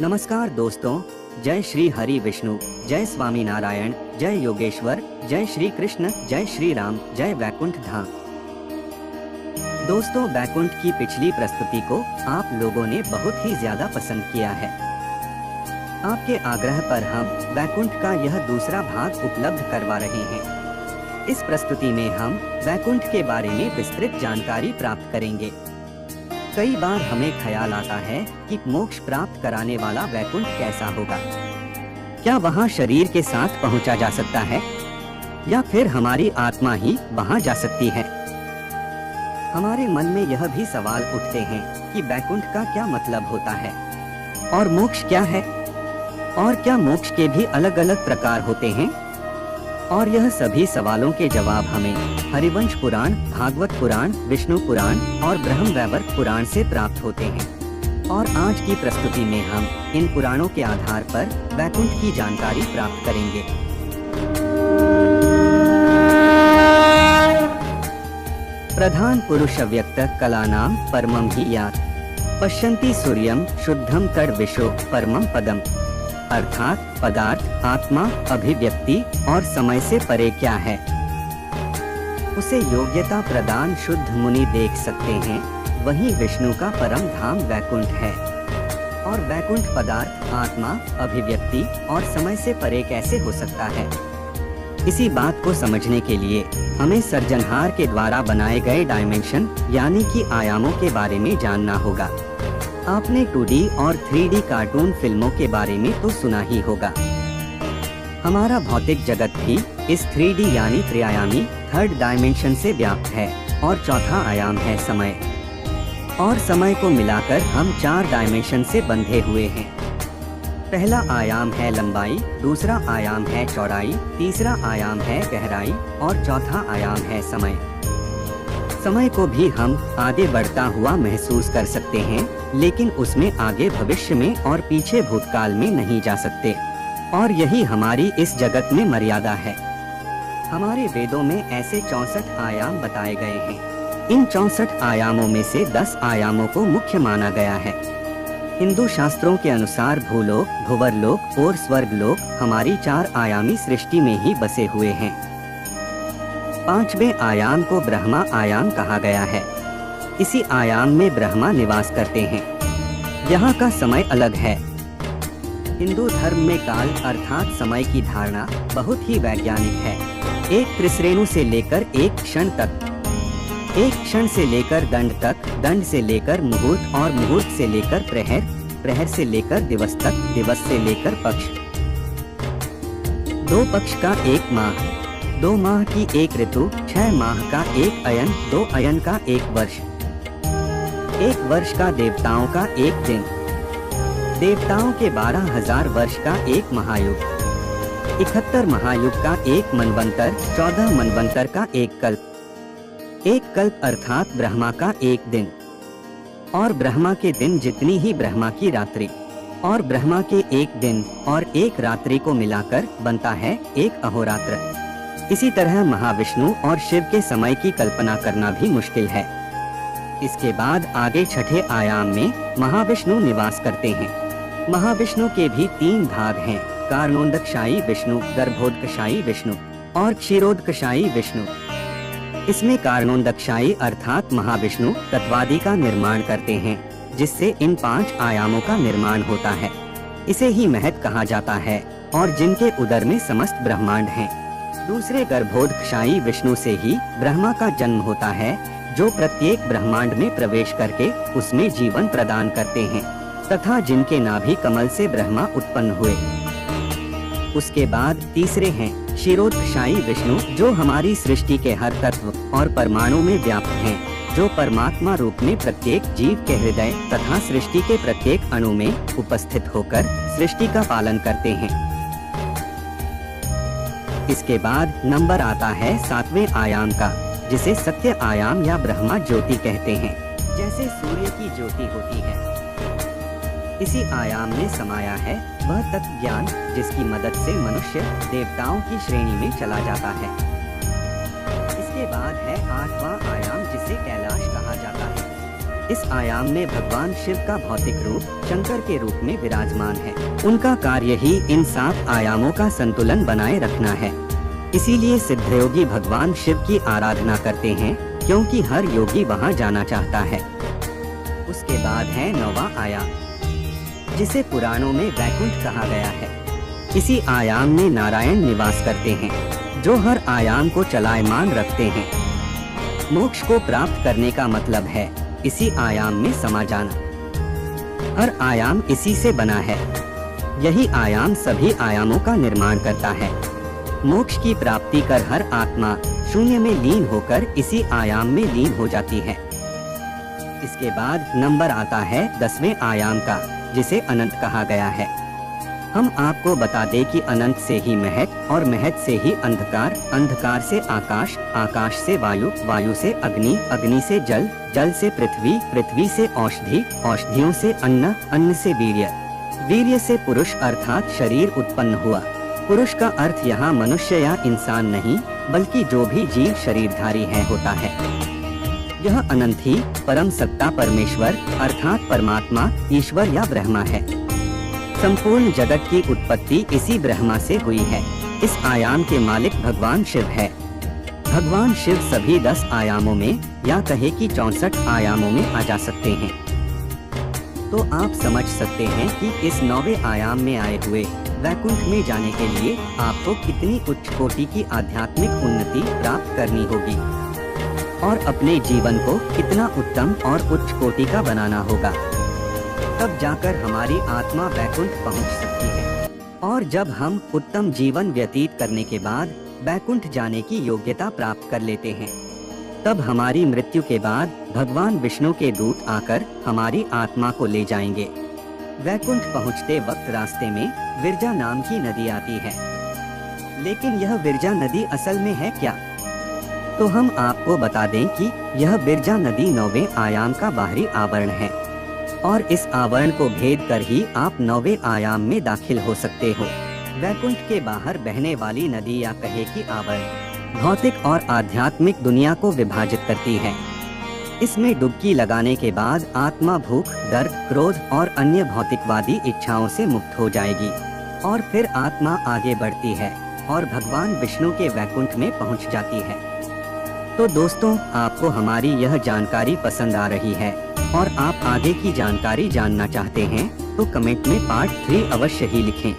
नमस्कार दोस्तों, जय श्री हरि विष्णु, जय स्वामी नारायण, जय योगेश्वर, जय श्री कृष्ण, जय श्री राम, जय वैकुंठ धाम। दोस्तों, वैकुंठ की पिछली प्रस्तुति को आप लोगों ने बहुत ही ज्यादा पसंद किया है। आपके आग्रह पर हम वैकुंठ का यह दूसरा भाग उपलब्ध करवा रहे हैं। इस प्रस्तुति में हम वैकुंठ के बारे में विस्तृत जानकारी प्राप्त करेंगे। कई बार हमें ख्याल आता है कि मोक्ष प्राप्त कराने वाला वैकुंठ कैसा होगा। क्या वहां शरीर के साथ पहुंचा जा सकता है या फिर हमारी आत्मा ही वहां जा सकती है? हमारे मन में यह भी सवाल उठते हैं कि वैकुंठ का क्या मतलब होता है और मोक्ष क्या है, और क्या मोक्ष के भी अलग अलग प्रकार होते हैं? और यह सभी सवालों के जवाब हमें हरिवंश पुराण, भागवत पुराण, विष्णु पुराण और ब्रह्मवैवर्त पुराण से प्राप्त होते हैं। और आज की प्रस्तुति में हम इन पुराणों के आधार पर वैकुंठ की जानकारी प्राप्त करेंगे। प्रधान पुरुष व्यक्त कलानाम परमं हि यात् पश्यन्ति सूर्यं शुद्धं तद विशो परमं पदम। अर्थात पदार्थ, आत्मा, अभिव्यक्ति और समय से परे क्या है, उसे योग्यता प्रदान शुद्ध मुनि देख सकते हैं। वही विष्णु का परम धाम वैकुंठ है। और वैकुंठ पदार्थ, आत्मा, अभिव्यक्ति और समय से परे कैसे हो सकता है? इसी बात को समझने के लिए हमें सर्जनहार के द्वारा बनाए गए डायमेंशन यानी कि आयामों के बारे में जानना होगा। आपने 2D और 3D कार्टून फिल्मों के बारे में तो सुना ही होगा। हमारा भौतिक जगत भी इस 3D यानी त्रिआयामी थर्ड डायमेंशन से व्याप्त है और चौथा आयाम है समय। और समय को मिलाकर हम 4 डायमेंशन से बंधे हुए हैं। पहला आयाम है लंबाई, दूसरा आयाम है चौड़ाई, तीसरा आयाम है गहराई और चौथा आयाम है समय। समय को भी हम आगे बढ़ता हुआ महसूस कर सकते हैं, लेकिन उसमें आगे भविष्य में और पीछे भूतकाल में नहीं जा सकते। और यही हमारी इस जगत में मर्यादा है। हमारे वेदों में ऐसे 64 आयाम बताए गए हैं। इन 64 आयामों में से 10 आयामों को मुख्य माना गया है। हिंदू शास्त्रों के अनुसार भूलोक, भुवरलोक और स्वर्गलोक हमारी 4 आयामी सृष्टि में ही बसे हुए हैं। 5वें आयाम को ब्रह्मा आयाम कहा गया है। इसी आयाम में ब्रह्मा निवास करते हैं। यहाँ का समय अलग है। हिंदू धर्म में काल अर्थात समय की धारणा बहुत ही वैज्ञानिक है। एक त्रिश्रेणु से लेकर एक क्षण तक, एक क्षण से लेकर दंड तक, दंड से लेकर मुहूर्त और मुहूर्त से लेकर प्रहर, प्रहर से लेकर दिवस तक, दिवस से लेकर पक्ष, 2 पक्ष का 1 माह, 2 माह की 1 ऋतु, 6 माह का 1 अयन, 2 अयन का 1 वर्ष, 1 वर्ष का देवताओं का 1 दिन, देवताओं के 12,000 वर्ष का 1 महायुग, 71 महायुग का 1 मनवंतर, 14 मनवंतर का 1 कल्प, 1 कल्प अर्थात ब्रह्मा का 1 दिन, और ब्रह्मा के दिन जितनी ही ब्रह्मा की रात्रि, और ब्रह्मा के 1 दिन और 1 रात्रि को मिलाकर बनता है 1 अहोरात्र। इसी तरह महाविष्णु और शिव के समय की कल्पना करना भी मुश्किल है। इसके बाद आगे 6ठे आयाम में महाविष्णु निवास करते हैं। महाविष्णु के भी 3 भाग हैं, कारणोदकशायी विष्णु, गर्भोदकशायी विष्णु और क्षीरोदकशायी विष्णु। इसमें कारणोदकशायी अर्थात महाविष्णु तत्वादि का निर्माण करते हैं, जिससे इन 5 आयामों का निर्माण होता है। इसे ही महत कहा जाता है और जिनके उदर में समस्त ब्रह्मांड हैं। दूसरे गर्भोदकशायी विष्णु से ही ब्रह्मा का जन्म होता है, जो प्रत्येक ब्रह्मांड में प्रवेश करके उसमें जीवन प्रदान करते हैं, तथा जिनके नाभि कमल से ब्रह्मा उत्पन्न हुए। उसके बाद तीसरे हैं क्षीरोदकशायी विष्णु, जो हमारी सृष्टि के हर तत्व और परमाणु में व्याप्त हैं, जो परमात्मा रूप में प्रत्येक जीव के हृदय तथा सृष्टि के प्रत्येक अणु में उपस्थित होकर सृष्टि का पालन करते हैं। इसके बाद नंबर आता है 7वें आयाम का, जिसे सत्य आयाम या ब्रह्मा ज्योति कहते हैं, जैसे सूर्य की ज्योति होती है। इसी आयाम में समाया है वह तत्व ज्ञान, जिसकी मदद से मनुष्य देवताओं की श्रेणी में चला जाता है। इसके बाद है 8वां आयाम, जिसे कैलाश कहा जाता है। इस आयाम में भगवान शिव का भौतिक रूप शंकर के रूप में विराजमान है। उनका कार्य ही इन 7 आयामों का संतुलन बनाए रखना है। इसीलिए सिद्धयोगी भगवान शिव की आराधना करते हैं, क्योंकि हर योगी वहां जाना चाहता है। उसके बाद है 9वां आयाम, जिसे पुराणों में वैकुंठ कहा गया है। इसी आयाम में नारायण निवास करते हैं, जो हर आयाम को चलायमान रखते हैं। मोक्ष को प्राप्त करने का मतलब है इसी आयाम में समा जाना। हर आयाम इसी से बना है। यही आयाम सभी आयामों का निर्माण करता है। मोक्ष की प्राप्ति कर हर आत्मा शून्य में लीन होकर इसी आयाम में लीन हो जाती है। इसके बाद नंबर आता है 10वें आयाम का, जिसे अनंत कहा गया है। हम आपको बता दें कि अनंत से ही महत और महत से ही अंधकार, अंधकार से आकाश, आकाश से वायु, वायु से अग्नि, अग्नि से जल, जल से पृथ्वी, पृथ्वी से औषधि, औषधियों से अन्न, अन्न से वीर्य, वीर्य से पुरुष अर्थात शरीर उत्पन्न हुआ। पुरुष का अर्थ यहाँ मनुष्य या इंसान नहीं, बल्कि जो भी जीव शरीरधारी है होता है। यह अनंत ही परम सत्ता परमेश्वर अर्थात परमात्मा, ईश्वर या ब्रह्मा है। संपूर्ण जगत की उत्पत्ति इसी ब्रह्मा से हुई है। इस आयाम के मालिक भगवान शिव है। भगवान शिव सभी 10 आयामों में या कहे कि 64 आयामों में आ जा सकते हैं। तो आप समझ सकते हैं कि इस 9वें आयाम में आए हुए वैकुंठ में जाने के लिए आपको कितनी उच्च कोटि की आध्यात्मिक उन्नति प्राप्त करनी होगी और अपने जीवन को कितना उत्तम और उच्च कोटि का बनाना होगा। तब जाकर हमारी आत्मा वैकुंठ पहुंच सकती है। और जब हम उत्तम जीवन व्यतीत करने के बाद वैकुंठ जाने की योग्यता प्राप्त कर लेते हैं, तब हमारी मृत्यु के बाद भगवान विष्णु के दूत आकर हमारी आत्मा को ले जाएंगे। वैकुंठ पहुंचते वक्त रास्ते में विरजा नाम की नदी आती है। लेकिन यह विरजा नदी असल में है क्या? तो हम आपको बता दें कि यह विरजा नदी 9वें आयाम का बाहरी आवरण है और इस आवरण को भेद कर ही आप 9वें आयाम में दाखिल हो सकते हो। वैकुंठ के बाहर बहने वाली नदी या कहे कि आवरण भौतिक और आध्यात्मिक दुनिया को विभाजित करती है। इसमें डुबकी लगाने के बाद आत्मा भूख, दर्द, क्रोध और अन्य भौतिकवादी इच्छाओं से मुक्त हो जाएगी और फिर आत्मा आगे बढ़ती है और भगवान विष्णु के वैकुंठ में पहुंच जाती है। तो दोस्तों, आपको हमारी यह जानकारी पसंद आ रही है और आप आगे की जानकारी जानना चाहते हैं तो कमेंट में पार्ट 3 अवश्य ही लिखें।